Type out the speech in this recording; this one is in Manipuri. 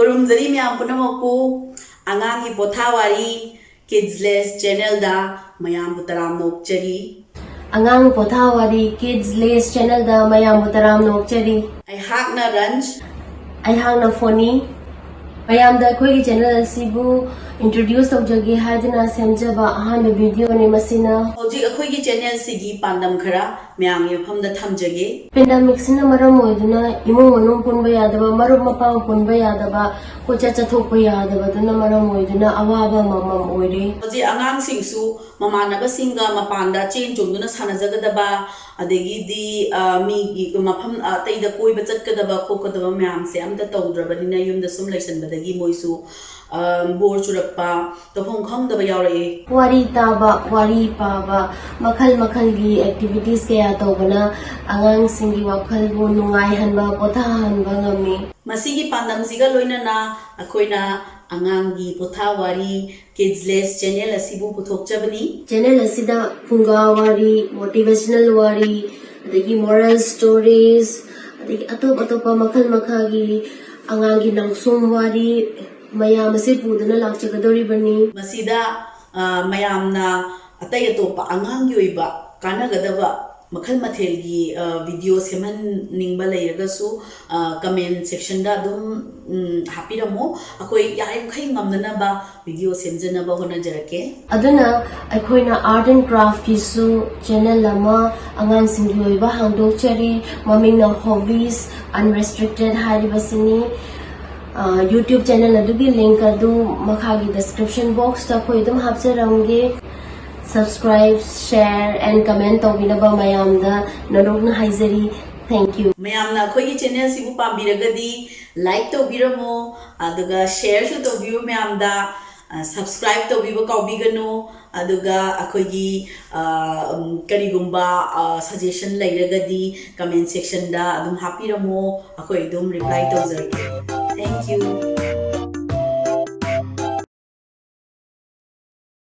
Kurumzari miyam punamaku angangi pothawari Kidsless channel da mayam butaram nokchari. Angang pothawari Kidsless channel da mayam butaram nokchari. I hakna ranj. I hang na phony. Mayam da koi channel asibu introduce tawjagi hadina semjaba ahan video ne masina. Hoji akhoi ki channel sigi pandam khara mayam yafam da thamjage. Pandemic sina maram oiduna imung manung punba yadaba marum mapang punba yadaba kocha chathokpa yadaba duna maram oiduna awaba mamam oire. Hoji angang singsu mamanaba singa mapanda chen chungduna sanajagadaba adegi di mi mafam taida koiba chatkadaba khokadaba mayam se amta tawdrabanina yumda sum laisanbadagi moisu bor churakpa tofong khangdaba yaure. Wari taba, wari paba, makhal gi activities kaya tawbana angang singi wakhal bu nungai hanba potha hanba ngami. Masigi pandam siga loinana akoina angangi pothawari Kidsless channel asibu puthokchabani. Channel asida punga wari, motivational wari, adagi moral stories, adagi atopa makhal angangi nangsum wari mayam ase pudana lakchagadoribani. Masida mayamna atay atopa angangi oiba kanagadaba makhal mathelgi video seman ningba leiragasu comment section da dum hapiramo akoi yaim khai ngamnanaba video semjanaba honajarake. Aduna akoina art and craft kisu channel lama angang singi oiba hangdokchari mamingna hobbies unrestricted haribasini. YouTube channel adugi link adu makhagi description box ta koi dum hapcharamge. Subscribe, share and comment tawbinaba mayamda narokna haizari. Thank you. Mayamna khoi channel sibu pambiragadi like tawbiramo aduga share shu tawbiru mayamda subscribe tawbiba kaubiganu aduga akoigi karigumba suggestion lairagadi comment section da adum hapiramo akoi dum reply tawjarke. Thank you.